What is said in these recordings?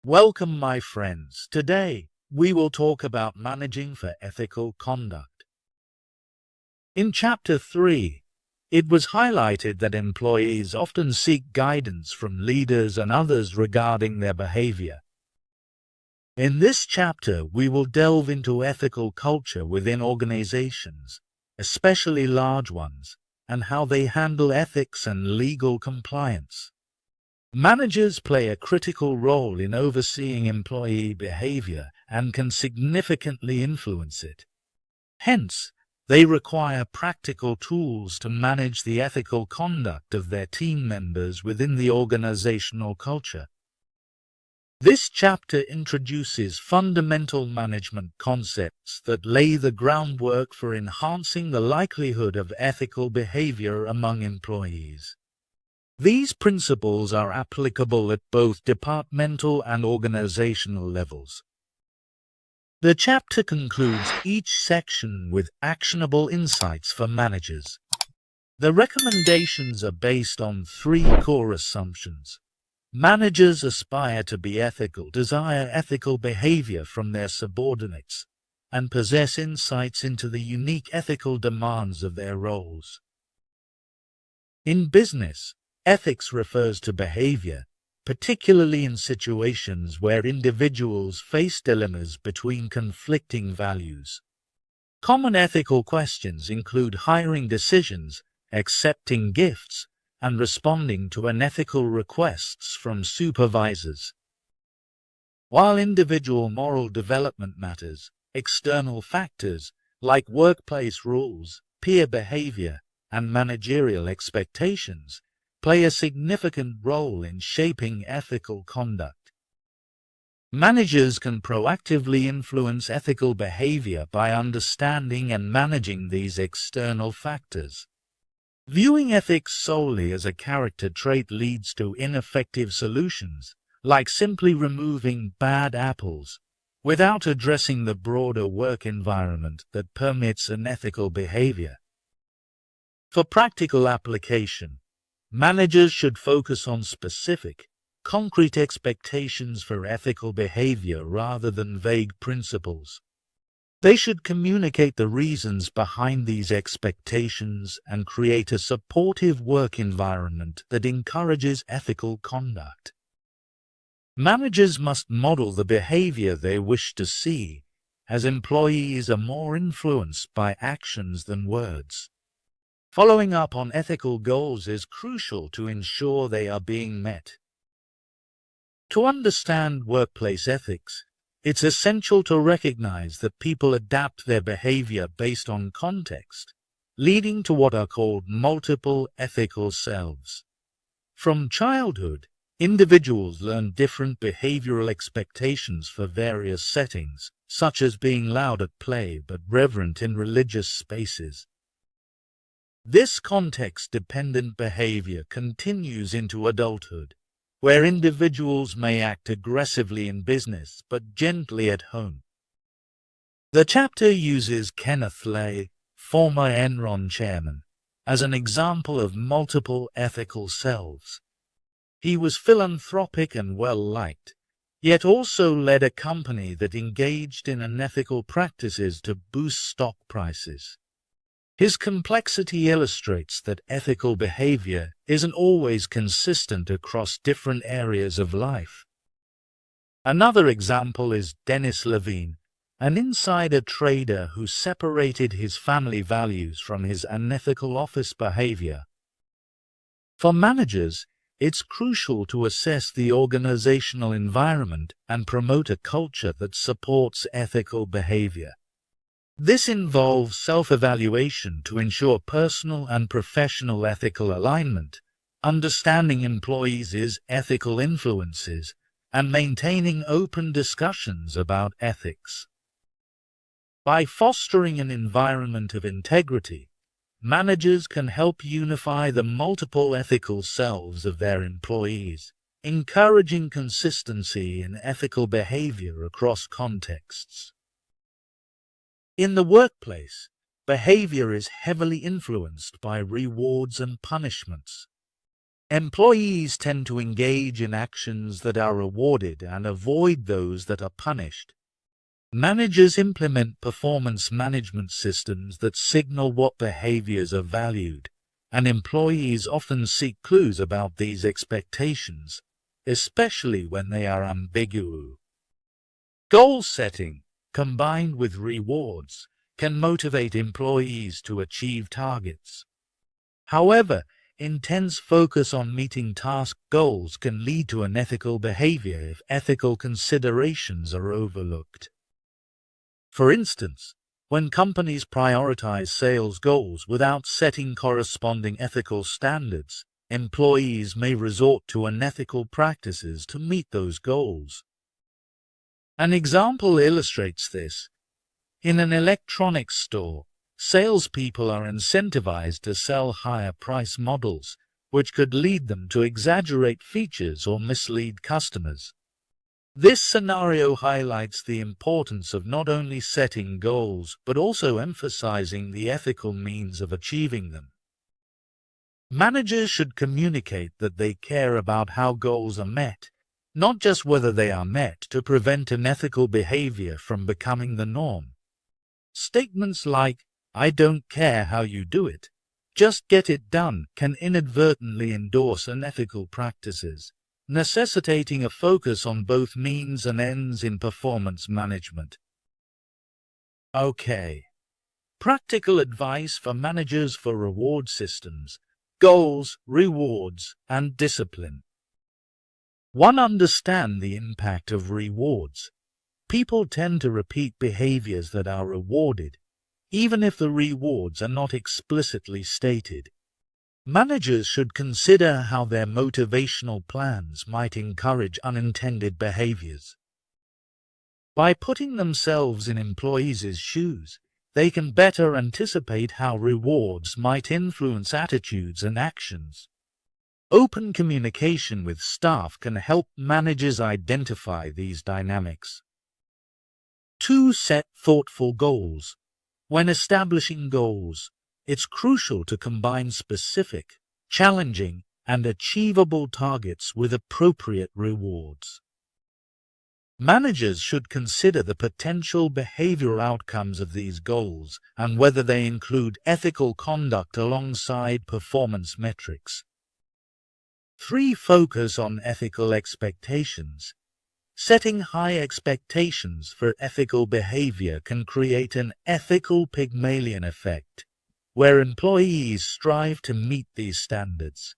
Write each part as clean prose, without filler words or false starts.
Welcome, my friends. Today, we will talk about managing for ethical conduct. In Chapter 3, it was highlighted that employees often seek guidance from leaders and others regarding their behavior. In this chapter, we will delve into ethical culture within organizations, especially large ones, and how they handle ethics and legal compliance. Managers play a critical role in overseeing employee behavior and can significantly influence it. Hence, they require practical tools to manage the ethical conduct of their team members within the organizational culture. This chapter introduces fundamental management concepts that lay the groundwork for enhancing the likelihood of ethical behavior among employees. These principles are applicable at both departmental and organizational levels. The chapter concludes each section with actionable insights for managers. The recommendations are based on three core assumptions. Managers aspire to be ethical, desire ethical behavior from their subordinates, and possess insights into the unique ethical demands of their roles. In business, ethics refers to behavior, particularly in situations where individuals face dilemmas between conflicting values. Common ethical questions include hiring decisions, accepting gifts, and responding to unethical requests from supervisors. While individual moral development matters, external factors like workplace rules, peer behavior, and managerial expectations play a significant role in shaping ethical conduct. Managers can proactively influence ethical behavior by understanding and managing these external factors. Viewing ethics solely as a character trait leads to ineffective solutions, like simply removing bad apples, without addressing the broader work environment that permits unethical behavior. For practical application, managers should focus on specific, concrete expectations for ethical behavior rather than vague principles. They should communicate the reasons behind these expectations and create a supportive work environment that encourages ethical conduct. Managers must model the behavior they wish to see, as employees are more influenced by actions than words. Following up on ethical goals is crucial to ensure they are being met. To understand workplace ethics, it's essential to recognize that people adapt their behavior based on context, leading to what are called multiple ethical selves. From childhood, individuals learn different behavioral expectations for various settings, such as being loud at play but reverent in religious spaces. This context-dependent behavior continues into adulthood, where individuals may act aggressively in business but gently at home. The chapter uses Kenneth Lay, former Enron chairman, as an example of multiple ethical selves. He was philanthropic and well-liked, yet also led a company that engaged in unethical practices to boost stock prices. His complexity illustrates that ethical behavior isn't always consistent across different areas of life. Another example is Dennis Levine, an insider trader who separated his family values from his unethical office behavior. For managers, it's crucial to assess the organizational environment and promote a culture that supports ethical behavior. This involves self-evaluation to ensure personal and professional ethical alignment, understanding employees' ethical influences, and maintaining open discussions about ethics. By fostering an environment of integrity, managers can help unify the multiple ethical selves of their employees, encouraging consistency in ethical behavior across contexts. In the workplace, behavior is heavily influenced by rewards and punishments. Employees tend to engage in actions that are rewarded and avoid those that are punished. Managers implement performance management systems that signal what behaviors are valued, and employees often seek clues about these expectations, especially when they are ambiguous. Goal setting, combined with rewards, can motivate employees to achieve targets. However, intense focus on meeting task goals can lead to unethical behavior if ethical considerations are overlooked. For instance, when companies prioritize sales goals without setting corresponding ethical standards, employees may resort to unethical practices to meet those goals. An example illustrates this. In an electronics store, salespeople are incentivized to sell higher price models, which could lead them to exaggerate features or mislead customers. This scenario highlights the importance of not only setting goals but also emphasizing the ethical means of achieving them. Managers should communicate that they care about how goals are met, not just whether they are met, to prevent unethical behavior from becoming the norm. Statements like, "I don't care how you do it, just get it done," can inadvertently endorse unethical practices, necessitating a focus on both means and ends in performance management. Okay. Practical advice for managers for reward systems, goals, rewards, and discipline. 1. Understand the impact of rewards. People tend to repeat behaviors that are rewarded, even if the rewards are not explicitly stated. Managers should consider how their motivational plans might encourage unintended behaviors. By putting themselves in employees' shoes, they can better anticipate how rewards might influence attitudes and actions. Open communication with staff can help managers identify these dynamics. 2. Set thoughtful goals. When establishing goals, it's crucial to combine specific, challenging, and achievable targets with appropriate rewards. Managers should consider the potential behavioral outcomes of these goals and whether they include ethical conduct alongside performance metrics. 3. Focus on ethical expectations. Setting high expectations for ethical behavior can create an ethical Pygmalion effect, where employees strive to meet these standards.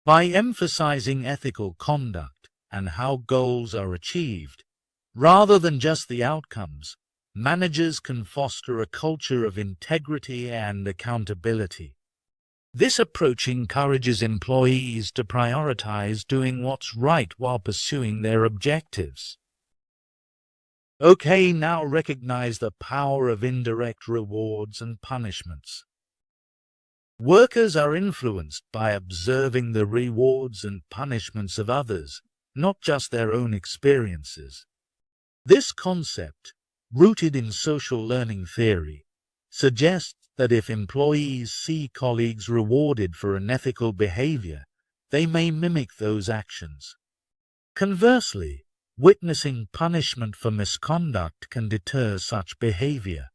By emphasizing ethical conduct and how goals are achieved, rather than just the outcomes, managers can foster a culture of integrity and accountability. This approach encourages employees to prioritize doing what's right while pursuing their objectives. Okay, now recognize the power of indirect rewards and punishments. Workers are influenced by observing the rewards and punishments of others, not just their own experiences. This concept, rooted in social learning theory, suggests that if employees see colleagues rewarded for unethical behavior, they may mimic those actions. Conversely, witnessing punishment for misconduct can deter such behavior.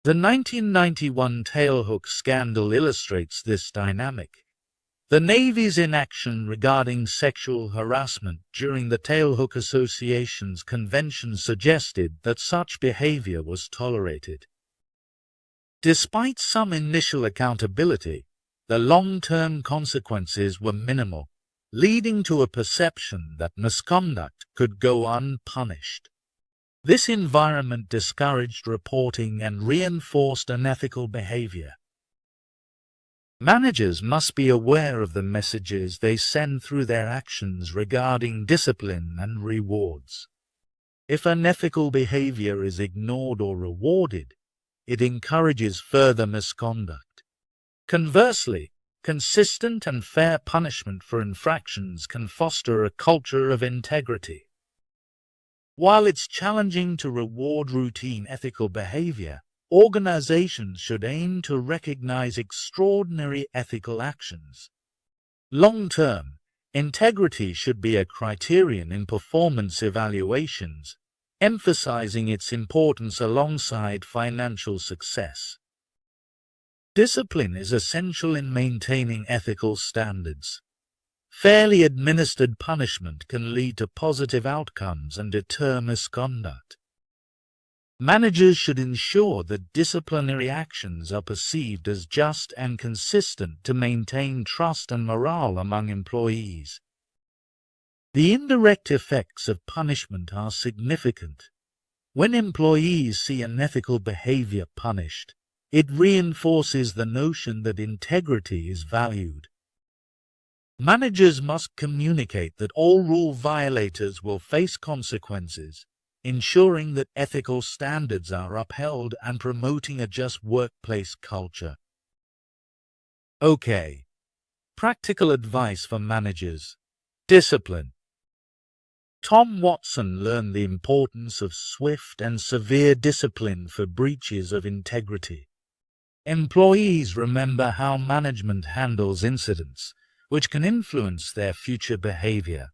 The 1991 tailhook scandal illustrates this dynamic. The Navy's inaction regarding sexual harassment during the Tailhook Association's convention suggested that such behavior was tolerated. Despite some initial accountability, the long-term consequences were minimal, leading to a perception that misconduct could go unpunished. This environment discouraged reporting and reinforced unethical behavior. Managers must be aware of the messages they send through their actions regarding discipline and rewards. If unethical behavior is ignored or rewarded, it encourages further misconduct. Conversely, consistent and fair punishment for infractions can foster a culture of integrity. While it's challenging to reward routine ethical behavior, organizations should aim to recognize extraordinary ethical actions, Long-term, integrity should be a criterion in performance evaluations, emphasizing its importance alongside financial success. Discipline is essential in maintaining ethical standards. Fairly administered punishment can lead to positive outcomes and deter misconduct. Managers should ensure that disciplinary actions are perceived as just and consistent to maintain trust and morale among employees. The indirect effects of punishment are significant. When employees see unethical behavior punished, it reinforces the notion that integrity is valued. Managers must communicate that all rule violators will face consequences, ensuring that ethical standards are upheld and promoting a just workplace culture. Okay. Practical advice for managers. Discipline. Tom Watson learned the importance of swift and severe discipline for breaches of integrity. Employees remember how management handles incidents, which can influence their future behavior.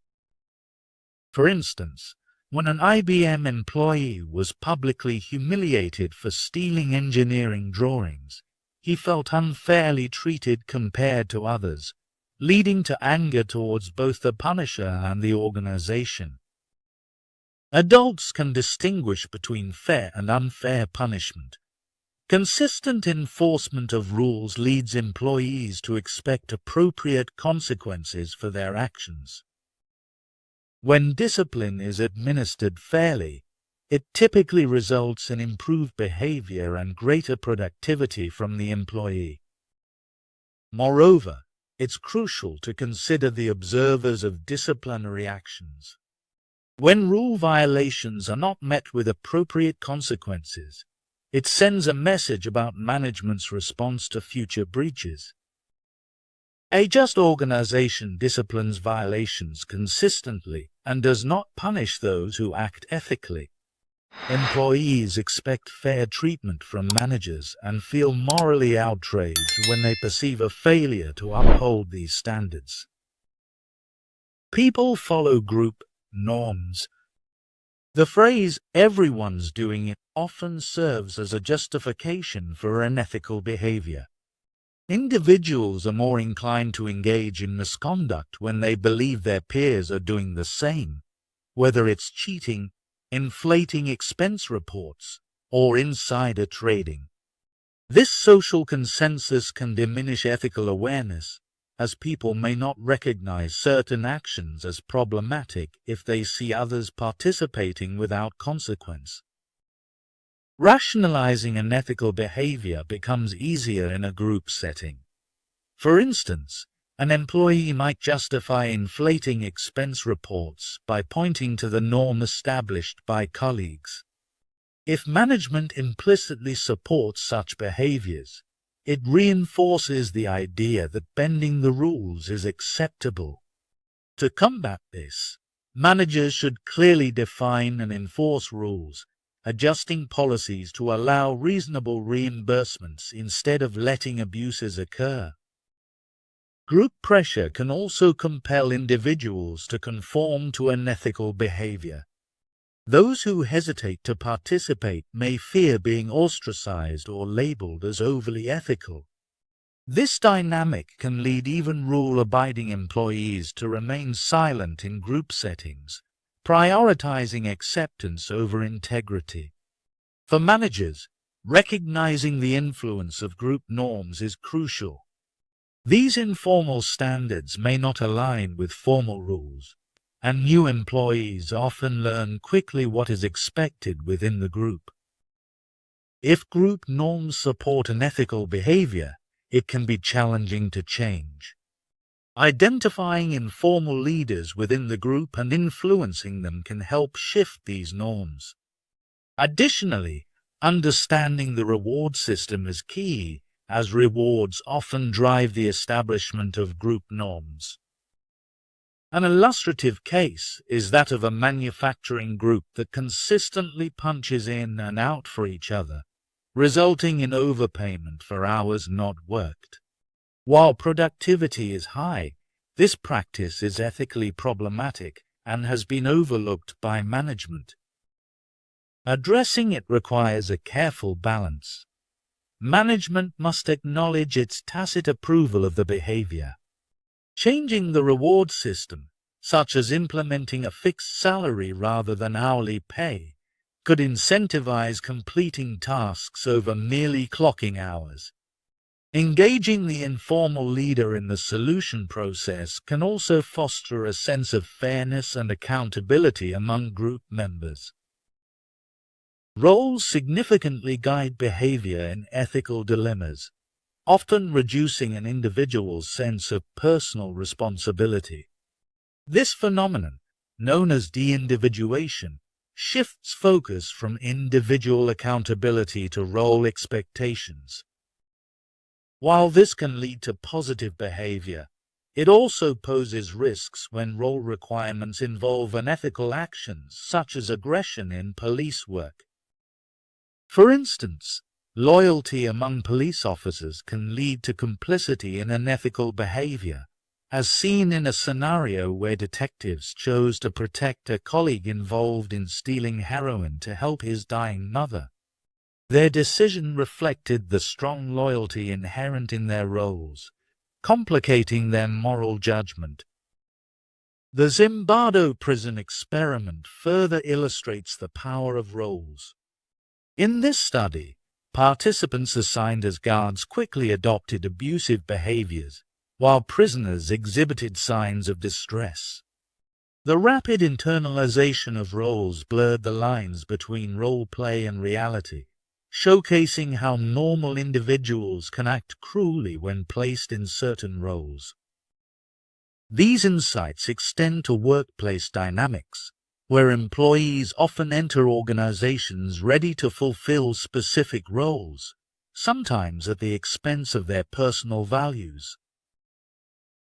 For instance, when an IBM employee was publicly humiliated for stealing engineering drawings, he felt unfairly treated compared to others, leading to anger towards both the punisher and the organization. Adults can distinguish between fair and unfair punishment. Consistent enforcement of rules leads employees to expect appropriate consequences for their actions. When discipline is administered fairly, it typically results in improved behavior and greater productivity from the employee. Moreover, it's crucial to consider the observers of disciplinary actions. When rule violations are not met with appropriate consequences, it sends a message about management's response to future breaches. A just organization disciplines violations consistently and does not punish those who act ethically. Employees expect fair treatment from managers and feel morally outraged when they perceive a failure to uphold these standards. People follow group norms. The phrase, "everyone's doing it," often serves as a justification for unethical behavior. Individuals are more inclined to engage in misconduct when they believe their peers are doing the same, whether it's cheating, inflating expense reports, or insider trading. This social consensus can diminish ethical awareness, as people may not recognize certain actions as problematic if they see others participating without consequence. Rationalizing unethical behavior becomes easier in a group setting. For instance, an employee might justify inflating expense reports by pointing to the norm established by colleagues. If management implicitly supports such behaviors, it reinforces the idea that bending the rules is acceptable. To combat this, managers should clearly define and enforce rules, adjusting policies to allow reasonable reimbursements instead of letting abuses occur. Group pressure can also compel individuals to conform to unethical behavior. Those who hesitate to participate may fear being ostracized or labeled as overly ethical. This dynamic can lead even rule-abiding employees to remain silent in group settings, prioritizing acceptance over integrity. For managers, recognizing the influence of group norms is crucial. These informal standards may not align with formal rules, and new employees often learn quickly what is expected within the group. If group norms support unethical behavior, it can be challenging to change. Identifying informal leaders within the group and influencing them can help shift these norms. Additionally, understanding the reward system is key, as rewards often drive the establishment of group norms. An illustrative case is that of a manufacturing group that consistently punches in and out for each other, resulting in overpayment for hours not worked. While productivity is high, This practice is ethically problematic and has been overlooked by management. Addressing it requires a careful balance. Management must acknowledge its tacit approval of the behavior. Changing the reward system, such as implementing a fixed salary rather than hourly pay, could incentivize completing tasks over merely clocking hours. Engaging the informal leader in the solution process can also foster a sense of fairness and accountability among group members. Roles significantly guide behavior in ethical dilemmas, often reducing an individual's sense of personal responsibility. This phenomenon, known as de-individuation, shifts focus from individual accountability to role expectations. While this can lead to positive behavior, it also poses risks when role requirements involve unethical actions such as aggression in police work. For instance, loyalty among police officers can lead to complicity in unethical behavior, as seen in a scenario where detectives chose to protect a colleague involved in stealing heroin to help his dying mother. Their decision reflected the strong loyalty inherent in their roles, complicating their moral judgment. The Zimbardo prison experiment further illustrates the power of roles. In this study, participants assigned as guards quickly adopted abusive behaviors, while prisoners exhibited signs of distress. The rapid internalization of roles blurred the lines between role play and reality, showcasing how normal individuals can act cruelly when placed in certain roles. These insights extend to workplace dynamics, where employees often enter organizations ready to fulfill specific roles, sometimes at the expense of their personal values.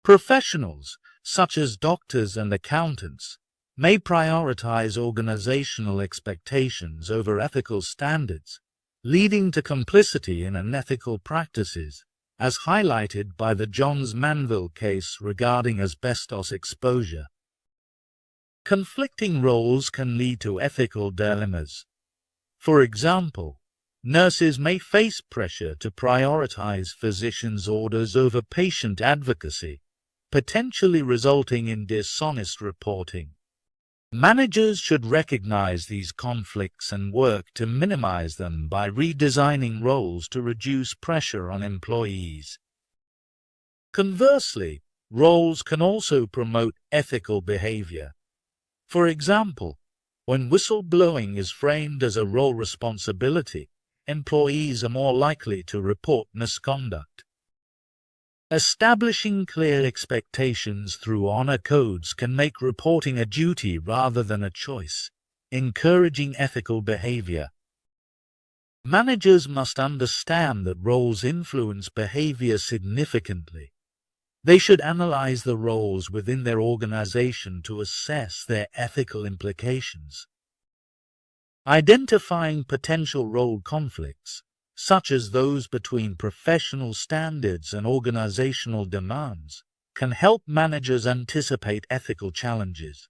Professionals, such as doctors and accountants, may prioritize organizational expectations over ethical standards, leading to complicity in unethical practices, as highlighted by the Johns Manville case regarding asbestos exposure. Conflicting roles can lead to ethical dilemmas. For example, nurses may face pressure to prioritize physicians' orders over patient advocacy, potentially resulting in dishonest reporting. Managers should recognize these conflicts and work to minimize them by redesigning roles to reduce pressure on employees. Conversely, roles can also promote ethical behavior. For example, when whistleblowing is framed as a role responsibility, employees are more likely to report misconduct. Establishing clear expectations through honor codes can make reporting a duty rather than a choice, encouraging ethical behavior. Managers must understand that roles influence behavior significantly. They should analyze the roles within their organization to assess their ethical implications. Identifying potential role conflicts, such as those between professional standards and organizational demands, can help managers anticipate ethical challenges.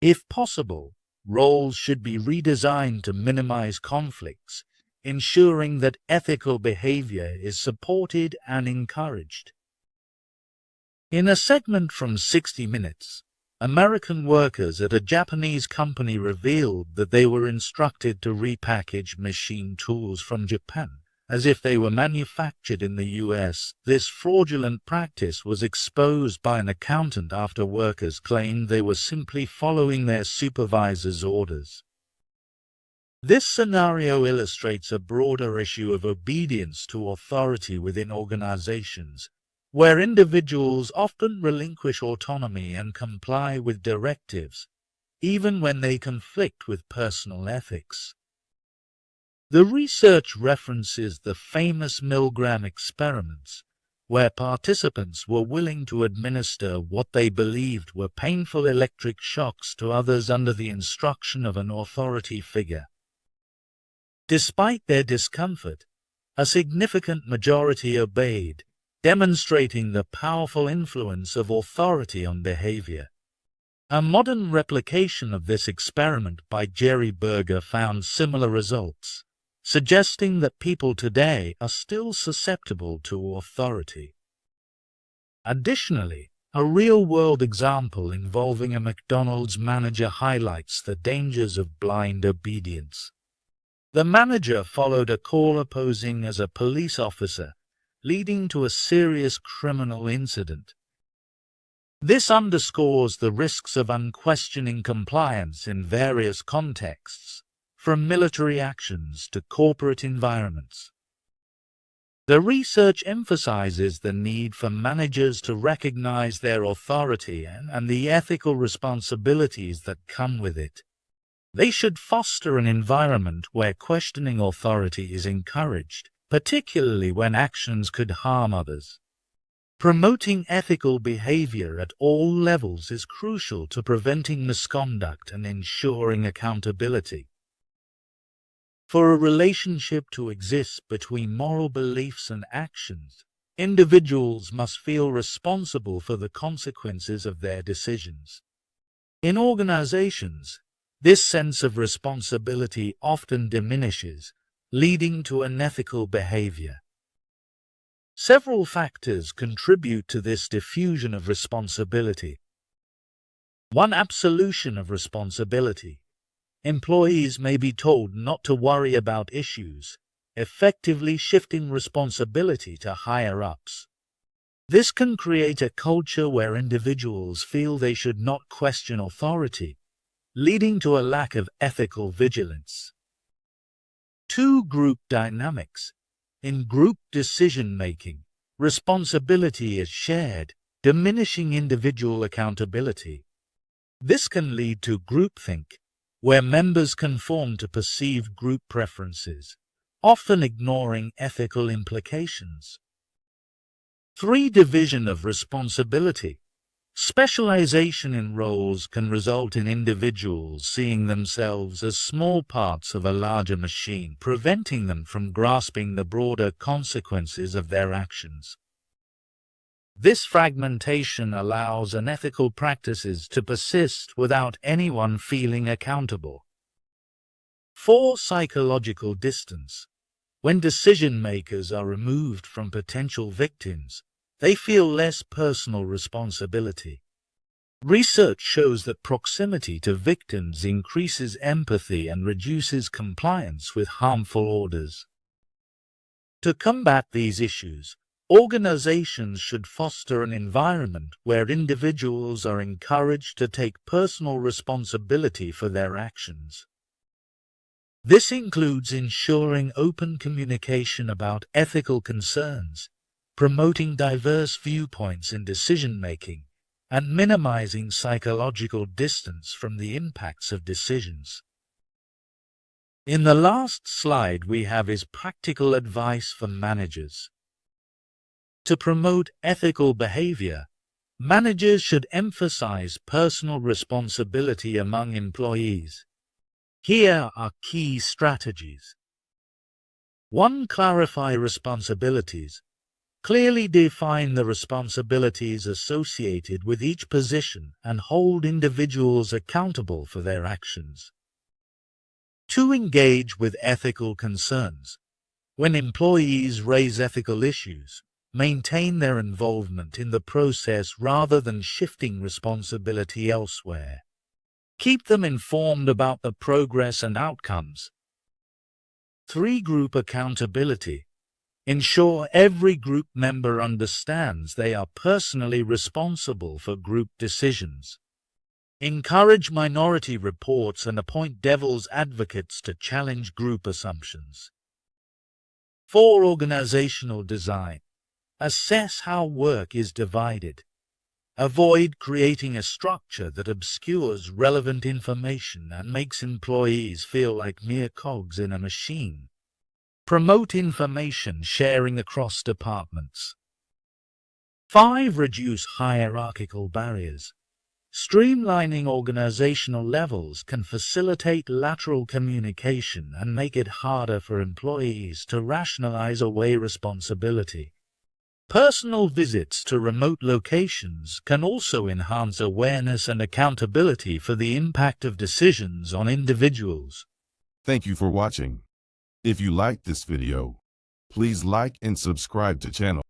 If possible, roles should be redesigned to minimize conflicts, ensuring that ethical behavior is supported and encouraged. In a segment from 60 Minutes, American workers at a Japanese company revealed that they were instructed to repackage machine tools from Japan as if they were manufactured in the US. This fraudulent practice was exposed by an accountant after workers claimed they were simply following their supervisor's orders. This scenario illustrates a broader issue of obedience to authority within organizations, where individuals often relinquish autonomy and comply with directives, even when they conflict with personal ethics. The research references the famous Milgram experiments, where participants were willing to administer what they believed were painful electric shocks to others under the instruction of an authority figure. Despite their discomfort, a significant majority obeyed, demonstrating the powerful influence of authority on behavior. A modern replication of this experiment by Jerry Berger found similar results, suggesting that people today are still susceptible to authority. Additionally, a real-world example involving a McDonald's manager highlights the dangers of blind obedience. The manager followed a caller posing as a police officer, leading to a serious criminal incident. This underscores the risks of unquestioning compliance in various contexts, from military actions to corporate environments. The research emphasizes the need for managers to recognize their authority and the ethical responsibilities that come with it. They should foster an environment where questioning authority is encouraged, particularly when actions could harm others. Promoting ethical behavior at all levels is crucial to preventing misconduct and ensuring accountability. For a relationship to exist between moral beliefs and actions, individuals must feel responsible for the consequences of their decisions. In organizations, this sense of responsibility often diminishes, leading to unethical behavior. Several factors contribute to this diffusion of responsibility. 1. Absolution of responsibility. Employees may be told not to worry about issues, effectively shifting responsibility to higher-ups. This can create a culture where individuals feel they should not question authority, leading to a lack of ethical vigilance. 2. Group dynamics. In group decision-making, responsibility is shared, diminishing individual accountability. This can lead to groupthink, where members conform to perceived group preferences, often ignoring ethical implications. 3. Division of responsibility. Specialization in roles can result in individuals seeing themselves as small parts of a larger machine, preventing them from grasping the broader consequences of their actions. This fragmentation allows unethical practices to persist without anyone feeling accountable. 4. Psychological distance. When decision-makers are removed from potential victims, they feel less personal responsibility. Research shows that proximity to victims increases empathy and reduces compliance with harmful orders. To combat these issues, organizations should foster an environment where individuals are encouraged to take personal responsibility for their actions. This includes ensuring open communication about ethical concerns, promoting diverse viewpoints in decision-making, and minimizing psychological distance from the impacts of decisions. In the last slide we have is practical advice for managers. To promote ethical behavior, managers should emphasize personal responsibility among employees. Here are key strategies. 1. Clarify responsibilities. Clearly define the responsibilities associated with each position and hold individuals accountable for their actions. 2. Engage with ethical concerns. When employees raise ethical issues, maintain their involvement in the process rather than shifting responsibility elsewhere. Keep them informed about the progress and outcomes. 3. Group accountability. Ensure every group member understands they are personally responsible for group decisions. Encourage minority reports and appoint devil's advocates to challenge group assumptions. 4. Organizational design. Assess how work is divided. Avoid creating a structure that obscures relevant information and makes employees feel like mere cogs in a machine. Promote information sharing across departments. 5. Reduce hierarchical barriers. Streamlining organizational levels can facilitate lateral communication and make it harder for employees to rationalize away responsibility. Personal visits to remote locations can also enhance awareness and accountability for the impact of decisions on individuals. Thank you for watching. If you liked this video, please like and subscribe to channel.